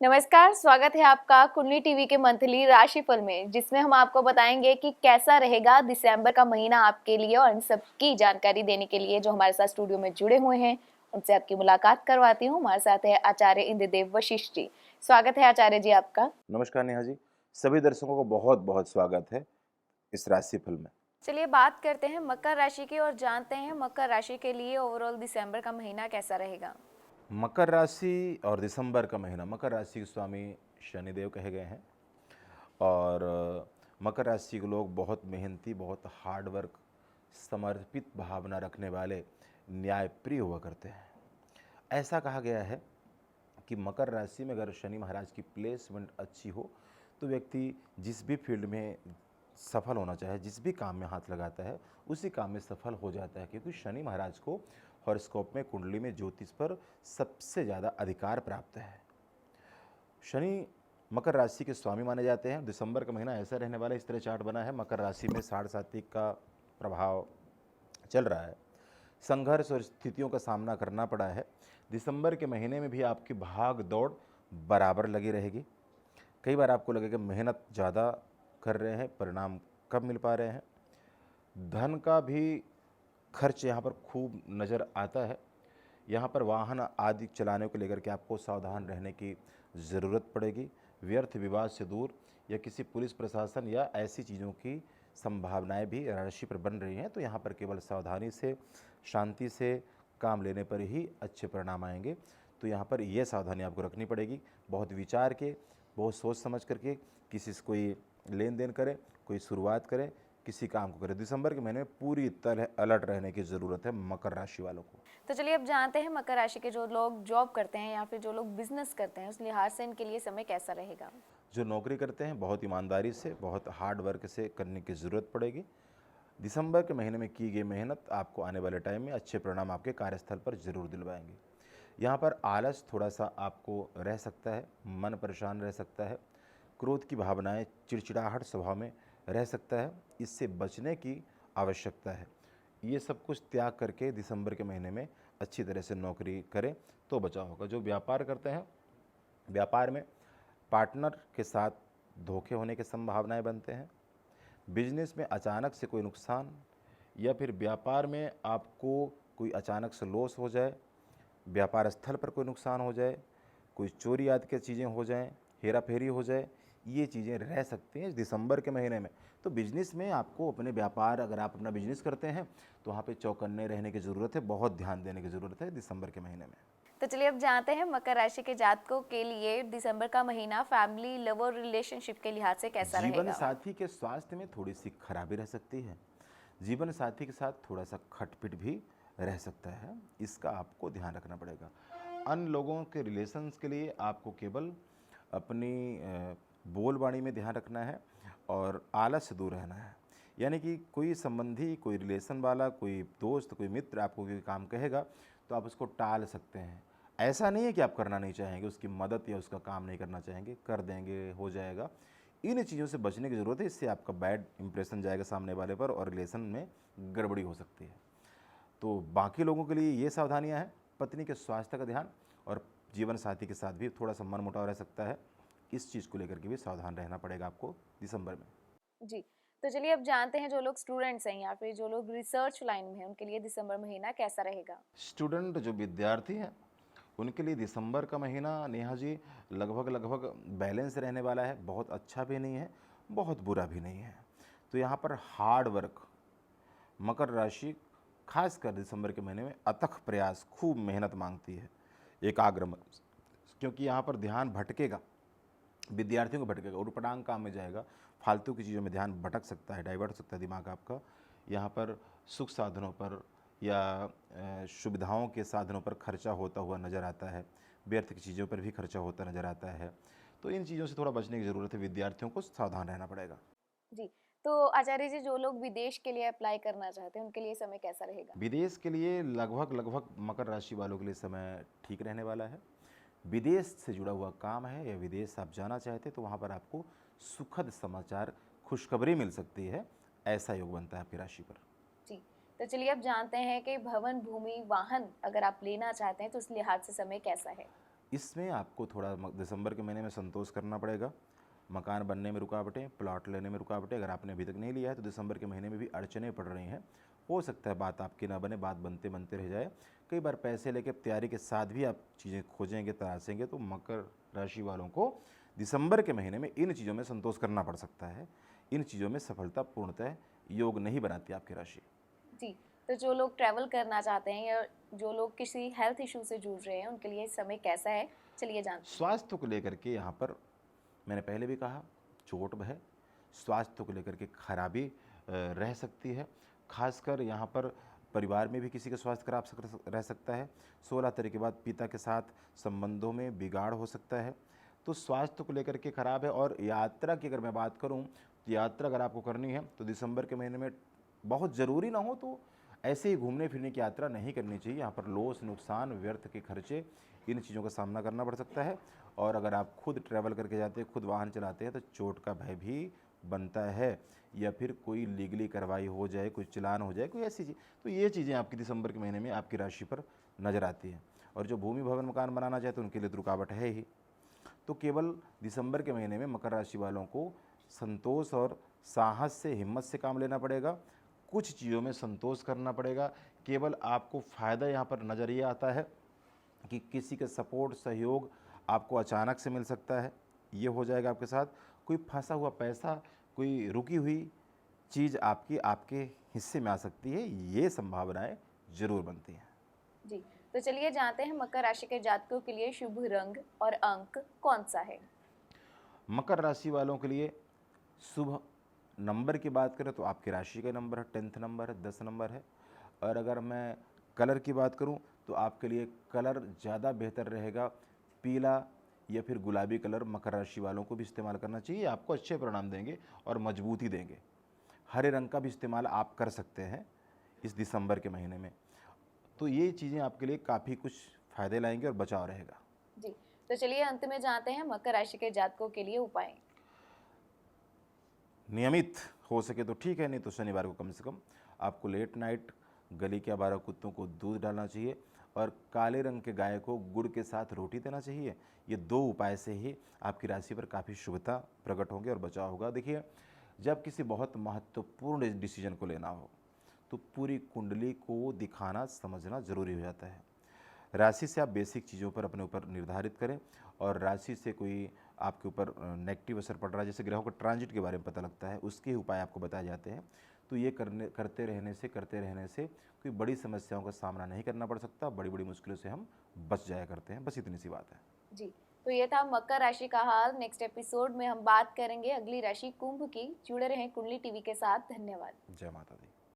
नमस्कार, स्वागत है आपका कुंडली टीवी के मंथली राशिफल में, जिसमें हम आपको बताएंगे कि कैसा रहेगा दिसंबर का महीना आपके लिए। और इन सब की जानकारी देने के लिए जो हमारे साथ स्टूडियो में जुड़े हुए हैं, उनसे आपकी मुलाकात करवाती हूँ। हमारे साथ है आचार्य इंद्रदेव वशिष्ठ जी। स्वागत है आचार्य जी आपका। नमस्कार नेहा जी। सभी दर्शकों को बहुत बहुत स्वागत है इस राशिफल में। चलिए बात करते हैं मकर राशि की और जानते हैं मकर राशि के लिए ओवरऑल दिसंबर का महीना कैसा रहेगा। मकर राशि और दिसंबर का महीना, मकर राशि के स्वामी शनिदेव कहे गए हैं और मकर राशि के लोग बहुत मेहनती, बहुत हार्ड वर्क, समर्पित भावना रखने वाले, न्यायप्रिय हुआ करते हैं। ऐसा कहा गया है कि मकर राशि में अगर शनि महाराज की प्लेसमेंट अच्छी हो तो व्यक्ति जिस भी फील्ड में सफल होना चाहे, जिस भी काम में हाथ लगाता है उसी काम में सफल हो जाता है, क्योंकि शनि महाराज को हॉरोस्कोप में, कुंडली में, ज्योतिष पर सबसे ज़्यादा अधिकार प्राप्त है। शनि मकर राशि के स्वामी माने जाते हैं। दिसंबर का महीना ऐसा रहने वाला है, इस तरह चार्ट बना है। मकर राशि में साढ़े सात्विक का प्रभाव चल रहा है। संघर्ष और स्थितियों का सामना करना पड़ा है। दिसंबर के महीने में भी आपकी भाग दौड़ बराबर लगी रहेगी। कई बार आपको लगेगा मेहनत ज़्यादा कर रहे हैं, परिणाम कब मिल पा रहे हैं। धन का भी खर्च यहाँ पर खूब नज़र आता है। यहाँ पर वाहन आदि चलाने को लेकर के आपको सावधान रहने की ज़रूरत पड़ेगी। व्यर्थ विवाद से दूर, या किसी पुलिस प्रशासन या ऐसी चीज़ों की संभावनाएं भी राशि पर बन रही हैं, तो यहाँ पर केवल सावधानी से, शांति से काम लेने पर ही अच्छे परिणाम आएंगे। तो यहाँ पर यह सावधानी आपको रखनी पड़ेगी। बहुत विचार के, बहुत सोच समझ करके किसी से कोई लेन देन करें, कोई शुरुआत करें, किसी काम को करें। दिसंबर के महीने में पूरी तरह अलर्ट रहने की ज़रूरत है मकर राशि वालों को। तो चलिए अब जानते हैं मकर राशि के जो लोग जॉब करते हैं या फिर जो लोग बिजनेस करते हैं, उस लिहाज से इनके लिए समय कैसा रहेगा। जो नौकरी करते हैं बहुत ईमानदारी से, बहुत हार्ड वर्क से करने की ज़रूरत पड़ेगी। दिसंबर के महीने में की गई मेहनत आपको आने वाले टाइम में अच्छे परिणाम आपके कार्यस्थल पर जरूर दिलवाएंगे। यहाँ पर आलस थोड़ा सा आपको रह सकता है, मन परेशान रह सकता है, क्रोध की भावनाएं, चिड़चिड़ाहट स्वभाव में रह सकता है। इससे बचने की आवश्यकता है। ये सब कुछ त्याग करके दिसंबर के महीने में अच्छी तरह से नौकरी करें तो बचाव होगा। जो व्यापार करते हैं, व्यापार में पार्टनर के साथ धोखे होने की संभावनाएं बनते हैं। बिजनेस में अचानक से कोई नुकसान, या फिर व्यापार में आपको कोई अचानक से लॉस हो जाए, व्यापार स्थल पर कोई नुकसान हो जाए, कोई चोरी आदि की चीज़ें हो जाएं, हेरा फेरी हो जाए, ये चीज़ें रह सकती हैं दिसंबर के महीने में। तो बिजनेस में आपको अपने व्यापार, अगर आप अपना बिजनेस करते हैं तो वहाँ पे चौकन्ने रहने की ज़रूरत है, बहुत ध्यान देने की ज़रूरत है दिसंबर के महीने में। तो चलिए अब जानते हैं मकर राशि के जातकों के लिए दिसंबर का महीना फैमिली, लव और रिलेशनशिप के लिहाज से कैसा जीवन रहेगा। साथी के स्वास्थ्य में थोड़ी सी खराबी रह सकती है। जीवन साथी के साथ थोड़ा सा खटपिट भी रह सकता है, इसका आपको ध्यान रखना पड़ेगा। अन्य लोगों के रिलेशंस के लिए आपको केवल अपनी बोलबाणी में ध्यान रखना है और आलस से दूर रहना है। यानी कि कोई संबंधी, कोई रिलेशन वाला, कोई दोस्त, कोई मित्र आपको कोई काम कहेगा तो आप उसको टाल सकते हैं। ऐसा नहीं है कि आप करना नहीं चाहेंगे, उसकी मदद या उसका काम नहीं करना चाहेंगे, कर देंगे, हो जाएगा। इन चीज़ों से बचने की ज़रूरत है। इससे आपका बैड इंप्रेशन जाएगा सामने वाले पर और रिलेशन में गड़बड़ी हो सकती है। तो बाकी लोगों के लिए ये सावधानियां हैं। पत्नी के स्वास्थ्य का ध्यान, और जीवन साथी के साथ भी थोड़ा सा मनमुटाव रह सकता है। इस चीज़ को लेकर के भी सावधान रहना पड़ेगा आपको दिसंबर में। जी, तो चलिए अब जानते हैं जो लोग स्टूडेंट्स हैं या फिर जो लोग रिसर्च लाइन में हैं, उनके लिए दिसंबर महीना कैसा रहेगा। स्टूडेंट, जो विद्यार्थी हैं, उनके लिए दिसंबर का महीना नेहा जी लगभग लगभग बैलेंस रहने वाला है। बहुत अच्छा भी नहीं है, बहुत बुरा भी नहीं है। तो यहाँ पर हार्ड वर्क, मकर राशि खासकर दिसंबर के महीने में अथक प्रयास, खूब मेहनत मांगती है, एकाग्र मन, क्योंकि यहाँ पर ध्यान भटकेगा, विद्यार्थियों को भटकेगा, उटपटांग काम में जाएगा, फालतू की चीज़ों में ध्यान भटक सकता है, डाइवर्ट हो सकता है दिमाग आपका। यहाँ पर सुख साधनों पर या सुविधाओं के साधनों पर खर्चा होता हुआ नज़र आता है, व्यर्थ की चीज़ों पर भी खर्चा होता नज़र आता है। तो इन चीज़ों से थोड़ा बचने की ज़रूरत है, विद्यार्थियों को सावधान रहना पड़ेगा। जी, तो आचार्य जी जो लोग विदेश के लिए अप्लाई करना चाहते हैं, उनके लिए समय कैसा रहेगा। विदेश के लिए लगभग लगभग मकर राशि वालों के लिए समय ठीक रहने वाला है। विदेश से जुड़ा हुआ काम है या विदेश आप जाना चाहते हैं तो वहाँ पर आपको सुखद समाचार, खुशखबरी मिल सकती है। ऐसा योग बनता है आपकी राशि पर। जी, तो चलिए अब जानते हैं कि भवन, भूमि, वाहन अगर आप लेना चाहते हैं तो उस लिहाज से समय कैसा है। इसमें आपको थोड़ा दिसंबर के महीने में संतोष करना पड़ेगा। मकान बनने में रुकावटें, प्लॉट लेने में रुकावटें अगर आपने अभी तक नहीं लिया है तो दिसंबर के महीने में भी अड़चनें पड़ रही हैं। हो सकता है बात आपकी ना बने, बात बनते बनते रह जाए। कई बार पैसे लेके तैयारी के साथ भी आप चीज़ें खोजेंगे, तराशेंगे, तो मकर राशि वालों को दिसंबर के महीने में इन चीज़ों में संतोष करना पड़ सकता है। इन चीज़ों में सफलता पूर्णतः योग नहीं बनाती आपकी राशि। जी, तो जो लोग ट्रैवल करना चाहते हैं या जो लोग किसी हेल्थ इशू से जूझ रहे हैं उनके लिए समय कैसा है, चलिए जानते हैं। स्वास्थ्य को लेकर के यहाँ पर मैंने पहले भी कहा, चोट है, स्वास्थ्य को लेकर के खराबी रह सकती है। खासकर यहाँ पर परिवार में भी किसी का स्वास्थ्य खराब रह सकता है। 16 तारीख के बाद पिता के साथ संबंधों में बिगाड़ हो सकता है। तो स्वास्थ्य को लेकर के खराब है। और यात्रा की अगर मैं बात करूँ तो यात्रा अगर आपको करनी है तो दिसंबर के महीने में बहुत ज़रूरी ना हो तो ऐसे ही घूमने फिरने की यात्रा नहीं करनी चाहिए। यहाँ पर लॉस, नुकसान, व्यर्थ के खर्चे, इन चीज़ों का सामना करना पड़ सकता है। और अगर आप खुद ट्रैवल करके जाते हैं, खुद वाहन चलाते हैं, तो चोट का भय भी बनता है, या फिर कोई लीगली कार्रवाई हो जाए, कोई चालान हो जाए, कोई ऐसी चीज़। तो ये चीज़ें आपकी दिसंबर के महीने में आपकी राशि पर नज़र आती हैं। और जो भूमि भवन मकान बनाना चाहते हैं उनके लिए तो रुकावट है ही। तो केवल दिसंबर के महीने में मकर राशि वालों को संतोष और साहस से, हिम्मत से काम लेना पड़ेगा। कुछ चीज़ों में संतोष करना पड़ेगा। केवल आपको फ़ायदा यहाँ पर नज़र ये आता है कि किसी का सपोर्ट, सहयोग आपको अचानक से मिल सकता है, ये हो जाएगा आपके साथ। कोई फंसा हुआ पैसा, कोई रुकी हुई चीज़ आपके हिस्से में आ सकती है, ये संभावनाएं ज़रूर बनती हैं। जी, तो चलिए जानते हैं मकर राशि के जातकों के लिए शुभ रंग और अंक कौन सा है। मकर राशि वालों के लिए शुभ नंबर की बात करें तो आपकी राशि का नंबर है 10th नंबर है, 10 नंबर है। और अगर मैं कलर की बात करूं तो आपके लिए कलर ज़्यादा बेहतर रहेगा पीला या फिर गुलाबी कलर। मकर राशि वालों को भी इस्तेमाल करना चाहिए, आपको अच्छे परिणाम देंगे और मजबूती देंगे। हरे रंग का भी इस्तेमाल आप कर सकते हैं इस दिसंबर के महीने में। तो ये चीज़ें आपके लिए काफ़ी कुछ फ़ायदे लाएंगे और बचाव रहेगा। जी, तो चलिए अंत में जानते हैं मकर राशि के जातकों के लिए उपाय। नियमित हो सके तो ठीक है, नहीं तो शनिवार को कम से कम आपको लेट नाइट गली के आवारा कुत्तों को दूध डालना चाहिए और काले रंग के गाय को गुड़ के साथ रोटी देना चाहिए। ये 2 उपाय से ही आपकी राशि पर काफ़ी शुभता प्रकट होंगे और बचाव होगा। देखिए, जब किसी बहुत महत्वपूर्ण डिसीजन को लेना हो तो पूरी कुंडली को दिखाना, समझना ज़रूरी हो जाता है। राशि से आप बेसिक चीज़ों पर अपने ऊपर निर्धारित करें। और राशि से कोई आपके ऊपर नेगेटिव असर पड़ रहा है, जैसे ग्रहों का ट्रांजिट के बारे में पता लगता है, उसके उपाय आपको बताए जाते हैं। तो ये करते रहने से कोई बड़ी समस्याओं का सामना नहीं करना पड़ सकता, बड़ी बड़ी मुश्किलों से हम बच जाया करते हैं। बस इतनी सी बात है। जी, तो ये था मकर राशि का हाल। नेक्स्ट एपिसोड में हम बात करेंगे अगली राशि कुंभ की। जुड़े रहें कुंडली टीवी के साथ। धन्यवाद। जय माता दी।